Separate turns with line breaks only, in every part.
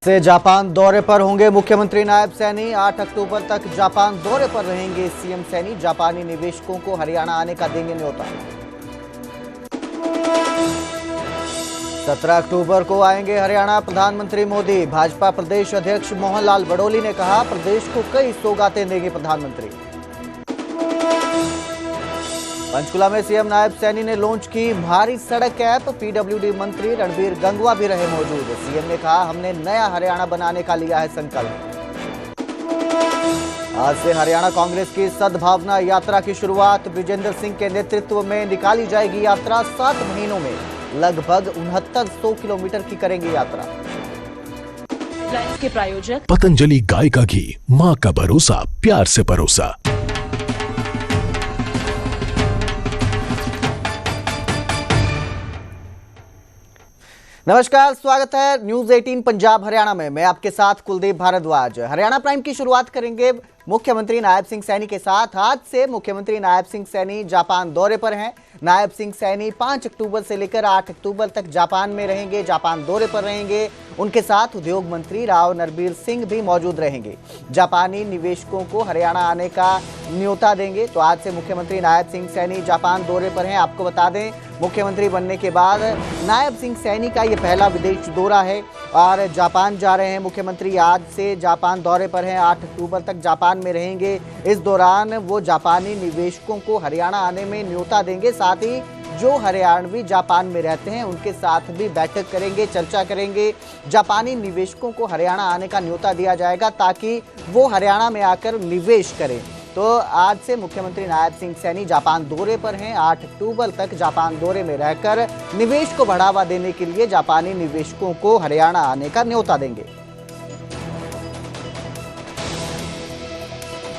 से जापान दौरे पर होंगे मुख्यमंत्री नायब सैनी। 8 अक्टूबर तक जापान दौरे पर रहेंगे सीएम सैनी। जापानी निवेशकों को हरियाणा आने का देंगे न्योता। 17 अक्टूबर को आएंगे हरियाणा प्रधानमंत्री मोदी। भाजपा प्रदेश अध्यक्ष मोहनलाल बड़ोली ने कहा, प्रदेश को कई सौगातें देंगे प्रधानमंत्री। पंचकुला में सीएम नायब सैनी ने लॉन्च की भारी सड़क ऐप। पीडब्ल्यूडी मंत्री रणबीर गंगवा भी रहे मौजूद। सीएम ने कहा, हमने नया हरियाणा बनाने का लिया है संकल्प। आज से हरियाणा कांग्रेस की सद्भावना यात्रा की शुरुआत। ब्रिजेंद्र सिंह के नेतृत्व में निकाली जाएगी यात्रा। 7 महीनों में लगभग 6900 किलोमीटर की करेंगे यात्रा।
के प्रायोजक
पतंजलि गाय का घी, माँ का भरोसा, प्यार से परोसा।
नमस्कार, स्वागत है न्यूज 18 पंजाब हरियाणा में। मैं आपके साथ कुलदीप भारद्वाज। हरियाणा प्राइम की शुरुआत करेंगे मुख्यमंत्री नायब सिंह सैनी के साथ। आज से मुख्यमंत्री नायब सिंह सैनी जापान दौरे पर हैं। नायब सिंह सैनी 5 अक्टूबर से लेकर 8 अक्टूबर तक जापान में रहेंगे, जापान दौरे पर रहेंगे। उनके साथ उद्योग मंत्री राव नरबीर सिंह भी मौजूद रहेंगे। जापानी निवेशकों को हरियाणा आने का न्योता देंगे। तो आज से मुख्यमंत्री नायब सिंह सैनी जापान दौरे पर हैं। आपको बता दें, मुख्यमंत्री बनने के बाद नायब सिंह सैनी का ये पहला विदेश दौरा है और जापान जा रहे हैं मुख्यमंत्री। आज से जापान दौरे पर हैं, 8 अक्टूबर तक जापान में रहेंगे। इस दौरान वो जापानी निवेशकों को हरियाणा आने में न्योता देंगे। साथ ही जो हरियाणवी जापान में रहते हैं उनके साथ भी बैठक करेंगे, चर्चा करेंगे। जापानी निवेशकों को हरियाणा आने का न्योता दिया जाएगा ताकि वो हरियाणा में आकर निवेश करें। तो आज से मुख्यमंत्री नायब सिंह सैनी जापान दौरे पर हैं। 8 अक्टूबर तक जापान दौरे में रहकर निवेश को बढ़ावा देने के लिए जापानी निवेशकों को हरियाणा आने का न्योता देंगे।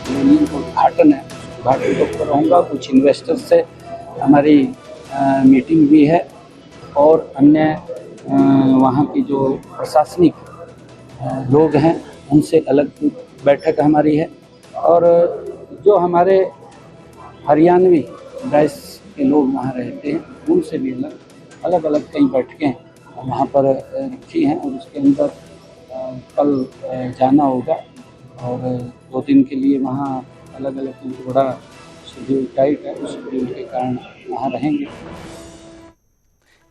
यूनियन का उद्घाटन है, उद्घाटन तो रहूँगा। कुछ इन्वेस्टर्स से हमारी मीटिंग भी है और अन्य वहाँ की जो प्रशासनिक लोग हैं उनसे अलग बैठक हमारी है। और जो हमारे हरियाणवी डाइस के लोग वहाँ रहते हैं उनसे भी अलग अलग कई बैठकें वहाँ पर रखी हैं और उसके अंदर कल जाना होगा और 2 दिन के लिए वहाँ अलग अलग थोड़ा शेड्यूल टाइट है, उस शेड्यूल के कारण वहाँ रहेंगे।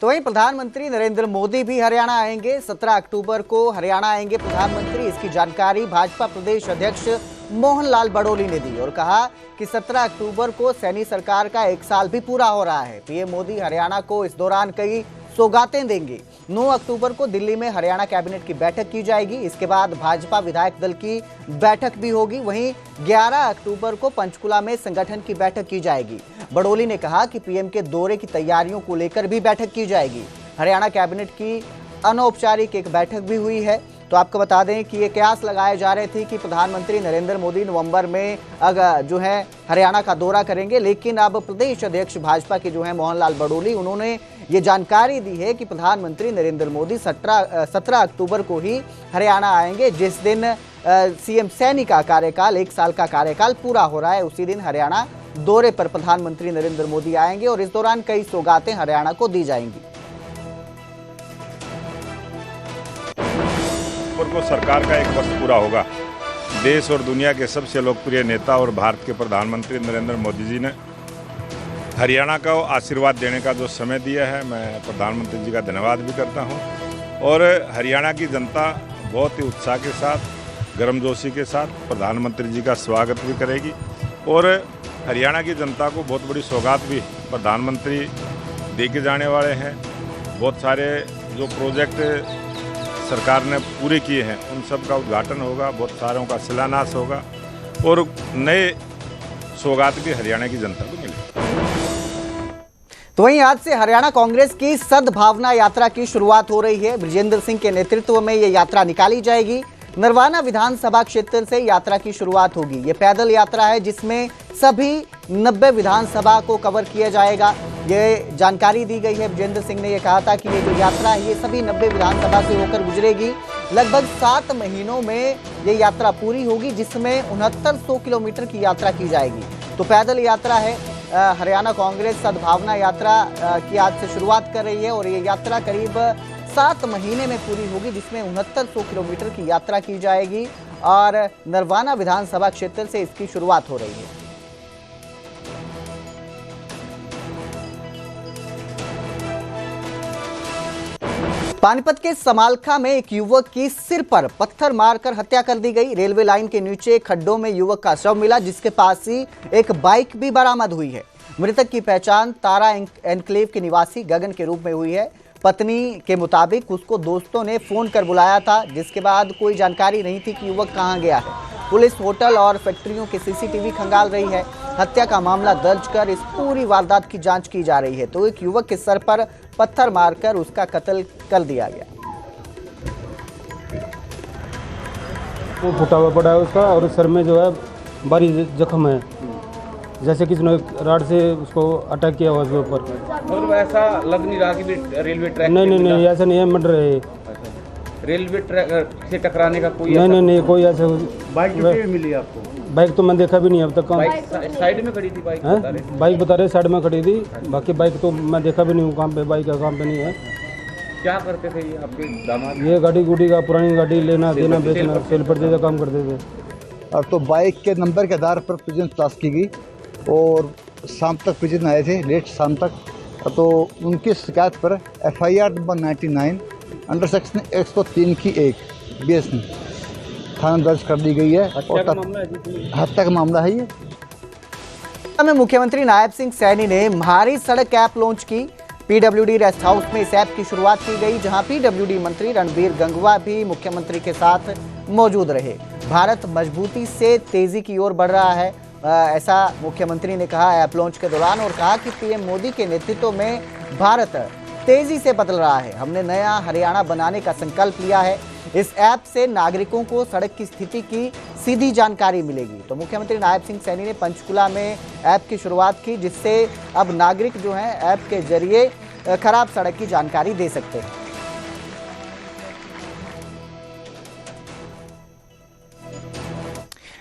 तो वहीं प्रधानमंत्री नरेंद्र मोदी भी हरियाणा आएंगे। 17 अक्टूबर को हरियाणा आएंगे प्रधानमंत्री। इसकी जानकारी भाजपा प्रदेश अध्यक्ष मोहनलाल बड़ोली ने दी और कहा कि 17 अक्टूबर को सैनी सरकार का 1 साल भी पूरा हो रहा है। पीएम मोदी हरियाणा को इस दौरान कई सौगातें देंगे। 9 अक्टूबर को दिल्ली में हरियाणा कैबिनेट की बैठक की जाएगी। इसके बाद भाजपा विधायक दल की बैठक भी होगी। वहीं 11 अक्टूबर को पंचकुला में संगठन की बैठक की जाएगी। बड़ोली ने कहा कि पीएम के दौरे की तैयारियों को लेकर भी बैठक की जाएगी। हरियाणा कैबिनेट की अनौपचारिक एक बैठक भी हुई है। तो आपको बता दें कि ये कयास लगाए जा रहे थे कि प्रधानमंत्री नरेंद्र मोदी नवंबर में जो है हरियाणा का दौरा करेंगे, लेकिन अब प्रदेश अध्यक्ष भाजपा के जो है मोहनलाल बड़ोली, उन्होंने ये जानकारी दी है कि प्रधानमंत्री नरेंद्र मोदी 17 अक्टूबर को ही हरियाणा आएंगे। जिस दिन सीएम सैनी का कार्यकाल 1 साल का कार्यकाल पूरा हो रहा है, उसी दिन हरियाणा दौरे पर प्रधानमंत्री नरेंद्र मोदी आएंगे और इस दौरान कई सौगातें हरियाणा को दी जाएंगी।
को सरकार का 1 वर्ष पूरा होगा। देश और दुनिया के सबसे लोकप्रिय नेता और भारत के प्रधानमंत्री नरेंद्र मोदी जी ने हरियाणा को आशीर्वाद देने का जो समय दिया है, मैं प्रधानमंत्री जी का धन्यवाद भी करता हूं। और हरियाणा की जनता बहुत ही उत्साह के साथ, गर्मजोशी के साथ प्रधानमंत्री जी का स्वागत भी करेगी और हरियाणा की जनता को बहुत बड़ी सौगात भी प्रधानमंत्री दे के जाने वाले हैं। बहुत सारे जो प्रोजेक्ट सरकार ने पूरे किए हैं उन सब का उद्घाटन होगा, बहुत सारों का शिलान्यास होगा और नए सौगात भी हरियाणा की जनता को मिलेगी।
तो वहीं आज से हरियाणा कांग्रेस की सद्भावना यात्रा की शुरुआत हो रही है। ब्रिजेंद्र सिंह के नेतृत्व में ये यात्रा निकाली जाएगी। नरवाना विधानसभा क्षेत्र से यात्रा की शुरुआत होगी। ये पैदल यात्रा है जिसमें सभी 90 विधानसभा को कवर किया जाएगा। ये जानकारी दी गई है। ब्रिजेंद्र सिंह ने यह कहा था कि ये जो यात्रा है ये सभी 90 विधानसभा से होकर गुजरेगी। लगभग 7 महीनों में ये यात्रा पूरी होगी, जिसमें 6900 किलोमीटर की यात्रा की जाएगी। तो पैदल यात्रा है। हरियाणा कांग्रेस सद्भावना यात्रा की आज से शुरुआत कर रही है और ये यात्रा करीब 7 महीने में पूरी होगी, जिसमें 6900 किलोमीटर की यात्रा की जाएगी और नरवाना विधानसभा क्षेत्र से इसकी शुरुआत हो रही है। पानीपत के समालखा में एक युवक की सिर पर पत्थर मारकर हत्या कर दी गई। रेलवे लाइन के नीचे खड्डों में युवक का शव मिला, जिसके पास ही एक बाइक भी बरामद हुई है। मृतक की पहचान तारा एनक्लेव के निवासी गगन के रूप में हुई है। पत्नी के मुताबिक उसको दोस्तों ने फोन कर बुलाया था, जिसके बाद कोई जानकारी नहीं थी कि युवक कहां गया है। पुलिस होटल और फैक्ट्रियों के सीसीटीवी खंगाल रही है। हत्या का मामला दर्ज कर इस पूरी वारदात की जांच की जा रही है। तो एक युवक के सर पर पत्थर मारकर उसका कत्ल कर दिया गया।
वो फुटा हुआ पड़ा है उसका, और सर में जो है भारी जख्म है, जैसे किसी ने राड से उसको अटैक किया हुआ उसके ऊपर।
मतलब ऐसा लग नहीं रहा कि रेलवे ट्रैक
नहीं ऐसा नहीं है, मर्डर है।
रेलवे ट्रैक से टकराने का कोई
नहीं कोई ऐसा।
बाइक कितने में मिली आपको?
बाइक तो मैं देखा भी नहीं अब तक।
साइड में खड़ी थी बाइक?
बाइक बता रहे साइड में खड़ी थी, बाकी बाइक तो मैं देखा भी नहीं हूँ कहाँ पे, बाइक का काम पे नहीं है।
क्या करते थे ये आपके दामाद?
ये गाड़ी गुड़ी का पुरानी गाड़ी लेना देना बेचना सेल पर जैसा काम करते थे।
और तो बाइक के नंबर के आधार पर प्रिजन तलाश की गई और शाम तक प्रिजन आए थे, लेट शाम तक। तो उनकी शिकायत पर FIR नंबर 99 अंडर सेक्शन 103 की 1 BSN थाना दर्ज कर दी गई है। और हत्या का मामला है ये।
में मुख्यमंत्री नायब सिंह सैनी ने म्हारी सड़क ऐप लॉन्च की। PWD रेस्ट हाउस में इस ऐप की शुरुआत की गई, जहां PWD मंत्री रणबीर गंगवा भी मुख्यमंत्री के साथ मौजूद रहे। भारत मजबूती से तेजी की ओर बढ़ रहा है, ऐसा मुख्यमंत्री ने कहा ऐप लॉन्च के दौरान, और कहा कि PM मोदी के नेतृत्व में भारत तेजी से बदल रहा है। हमने नया हरियाणा बनाने का संकल्प लिया है। इस ऐप से नागरिकों को सड़क की स्थिति की सीधी जानकारी मिलेगी। तो मुख्यमंत्री नायब सिंह सैनी ने पंचकुला में ऐप की शुरुआत की, जिससे अब नागरिक जो हैं ऐप के जरिए खराब सड़क की जानकारी दे सकते हैं।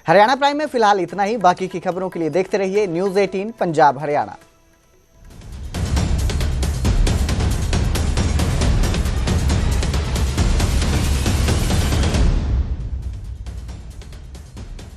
हरियाणा प्राइम में फिलहाल इतना ही। बाकी की खबरों के लिए देखते रहिए News 18 पंजाब हरियाणा।